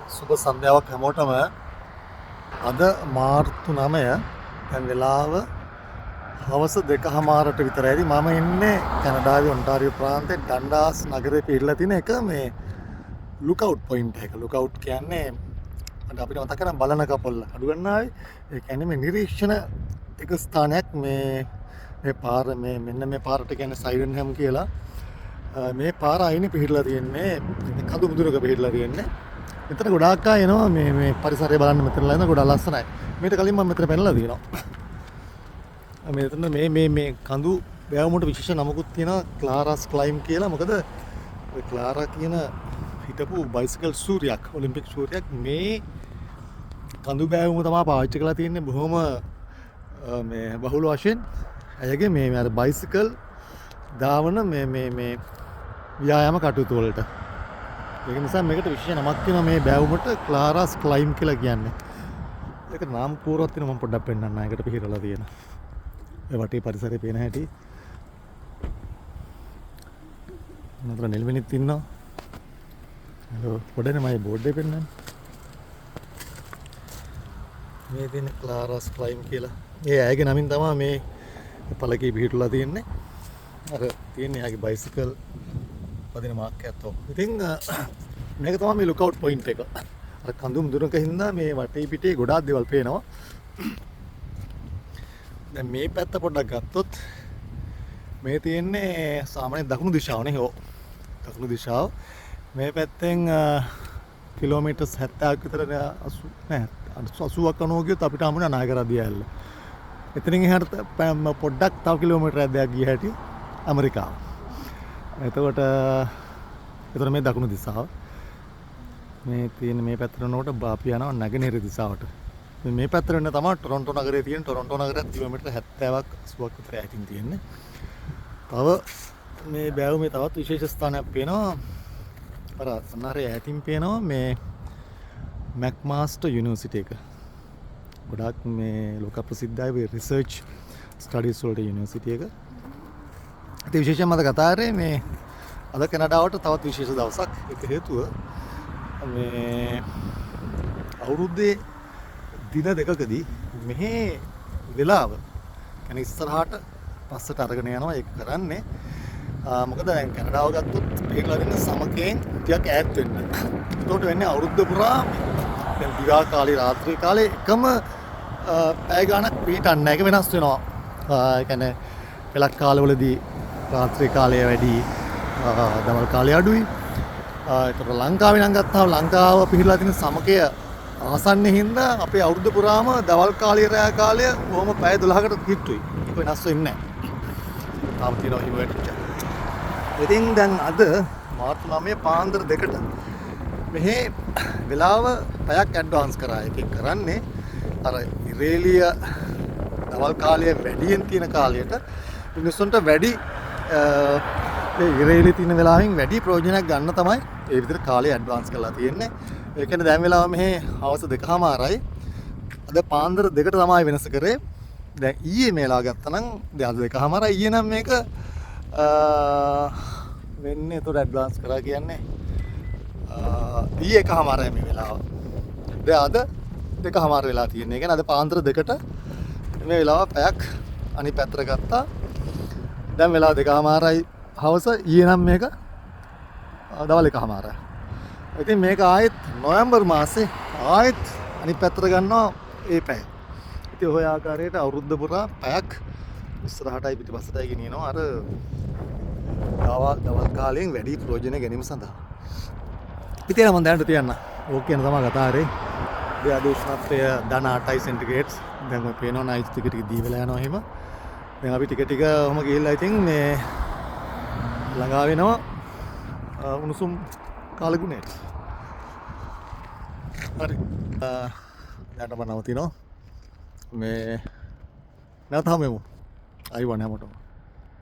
සුබ සන්ධ්‍යාවක් හැමෝටම. අද මාර්තු 9 දැන් වෙලාව හවස 2:00ට විතරයි. ඉතින් මම ඉන්නේ කැනඩාවේ ඔන්ටාරියෝ ප්‍රාන්තයේ ඩන්ඩාස් නගරේ පිහිටලා තියෙන එක මේ ලුක්අවුට් පොයින්ට් එක. ලුක්අවුට් කියන්නේ අපිට මතක කරන් බලන කපොල්ල අඩු ගන්නාවේ. ඒ කියන්නේ මේ නිරීක්ෂණ එක ස්ථානයක් මේ පාර මෙන්න මේ පාරට කියන්නේ සයිරන්හැම් කියලා. මේ පාර අයිනේ පිහිටලා තියෙන්නේ කඳු මුදුනක පිහිටලා තියෙන්නේ. මෙතන ගොඩාක් අය එනවා මේ පරිසරය බලන්න මෙතනලා ඉන්න ගොඩක් ලස්සනයි. මේකට කලින් මම මෙතන පැනලා තියෙනවා. මෙතන මේ කඳු බෑවුමට විශේෂ නමකුත් තියෙනවා ක්ලාරාස් ක්ලයිම් කියලා. මොකද ඔය ක්ලාරා කියන හිටපු බයිසිකල් සූරියක් ඔලිම්පික් සූරියක් මේ කඳු බෑවුම තමයි පාවිච්චි කරලා තියෙන්නේ බොහොම මේ බහුල වශයෙන්. ඇයගේ මේ අර බයිසිකල් දාවන මේ ව්‍යායාම කටයුතු වලට. ඒක නිසා මේකට විශේෂ නමක් තියෙනවා මේ බෑවුමට ක්ලාරාස් ක්ලයිම් කියලා කියන්නේ. ඒක නාම පුවරුවක් තියෙනවා මම පොඩ්ඩක් පෙන්නන්නම්. ඒකට පිහිරලා තියෙන. ඒ වටේ පරිසරය පේන හැටි. නතර නෙල්වෙනිත් ඉන්නවා. හලෝ පොඩ්ඩක් මම බෝඩ් එක පෙන්නන්න. මේ තියෙන ක්ලාරාස් ක්ලයිම් කියලා. ඒ ඇයගේ නමින් තමයි මේ පළකේ පිහිටලා තියෙන්නේ. අර තියෙන්නේ යාගේ බයිසිකල් පදින මාක් එකක් තෝ. ඉතින් මේක තමයි මේ ලුක්අවුට් පොයින්ට් එක. අර කඳු මුදුනක හින්දා මේ වටේ පිටේ ගොඩාක් දේවල් පේනවා. දැන් මේ පැත්ත පොඩ්ඩක් ගත්තොත් මේ තියෙන්නේ සාමාන්‍ය දකුණු දිශාවනේ. හෝ දකුණු දිශාව. මේ පැත්තෙන් කිලෝමීටර් 70ක් විතර 80ක් 90 ගියොත් අපිට හම්බුනේ නායකරදිය ඇල්ල. එතනින් එහාට පොඩ්ඩක් තව කිලෝමීටරයක් දෙයක් ගිය හැටි ඇමරිකාව. එතකොට මේ දකුණු දිශාව. මේ තියෙන මේ පැත්තට යනකොට අපි යනවා නැගෙනහිර දිශාවට. මේ පැත්තට වෙන තමයි ටොරොන්ටෝ නගරයේ තියෙන ටොරොන්ටෝ නගරයත් කිලෝමීටර් 70ක් 80ක් විතර ඈතින් තියෙන්නේ. තව මේ බෑවුමේ තවත් විශේෂ ස්ථානයක් පේනවා. අර අන්නරේ ඈතින් පේනවා මේ මැක්මාස්ටර් යුනිවර්සිටි එක. ගොඩාක් මේ ලෝක ප්‍රසිද්ධයි රිසර්ච් ස්ටඩීස් වලට යුනිවර්සිටි එක. ඒ විශේෂයෙන්ම අද කතාරේ මේ අද කැනඩාවට තවත් විශේෂ දවසක්. ඒක හේතුව මේ අවුරුද්දේ දින දෙකකදී මෙහි වෙලාව يعني ඉස්සරහට පස්සට අරගෙන යනවා. ඒක කරන්නේ මොකද දැන් කැනඩාව ගත්තොත් පිටලා දෙන සමකයෙන් ටිකක් ඈත් වෙන්න. ඒකට වෙන්නේ අවුරුද්ද පුරා දැන් දිවා කාලේ රාත්‍රී කාලේ එකම පැය ගාණක් පිටන්නේ නැහැ. ඒක වෙනස් වෙනවා. ඒ කියන්නේ පෙලක් කාලවලදී රාත්‍රී කාලය වැඩි, දවල් කාලය අඩුයි. ඒතර ලංකාවේ නම් ගත්තාම ලංකාව පිළිලා තියෙන සමකය ආසන්නේ හින්දා අපේ අවුරුද්ද පුරාම දවල් කාලය රැය කාලය කොහොම පැය 12කට කිට්ටුයි. ඒක වෙනස් වෙන්නේ නැහැ. තාම තියෙනවා හිමවැටිච්ච. ඉතින් දැන් අද මාර්තු 9 පාන්දර 2ට මෙහි වෙලාව පැයක් ඇඩ්වාන්ස් කරා. එකෙන් කරන්නේ අර ඉරේලිය දවල් කාලය වැඩියෙන් තියෙන කාලයට මිනිස්සුන්ට වැඩි ඒ ඉරේලිය තියෙන වෙලාවෙන් වැඩි ප්‍රයෝජනයක් ගන්න තමයි ඒ විදිහට කාලය ඇඩ්වාන්ස් කරලා තියෙන්නේ. ඒ කියන්නේ දැන් වෙලාව මෙහි හවස 2:00මාරයි. අද පාන්දර 2ට තමයි වෙනස කරේ. දැන් ඊයේ මේලා ගත්තනම් දැන් අද 2:00මාරයි. ඊයේ නම් මේක වෙන්නේ ඒතර ඇඩ්වාන්ස් කරා කියන්නේ ඊයේ 1:00මාරයි මේ වෙලාව. දැන් අද 2:00මාර වෙලා තියෙන්නේ. ඒ කියන්නේ අද පාන්දර 2ට මේ වෙලාව පැයක් අනිත් පැත්තට ගත්තා. දැන් වෙලාව 2:00මාරයි හවස. ඊයේ නම් මේක දවල් 1:00මාරයි. ඉතින් මේක ආයෙත් නොවැම්බර් මාසේ ආයෙත් අනිත් පැත්තට ගන්නවා ඒ පැය. ඉතින් ඔය ආකාරයට අවුරුද්ද පුරා පැයක් ඉස්සරහටයි පිටිපස්සටයි ගෙනියනවා අර දවල් කාලයෙන් වැඩි ප්‍රයෝජන ගැනීම සඳහා. ඉතින් මම දැනට තියන්න. ඕක කියන තමයි කතාවේ. අද උෂ්ණත්වය ධන 8යි සෙන්ටිග්‍රේඩ්. දැන් ඔය පේනවා නයිස් ටික ටික දී වෙලා යනවා එහෙම. දැන් අපි ටික ටික ඔහම ගිහිල්ලා ඉතින් මේ ළඟා වෙනවා උණුසුම් කාලගුණයට. හරි. දැන් මම නවතිනවා. මේ නැවත හමුවෙමු. අයිබෝන් හැමෝටම.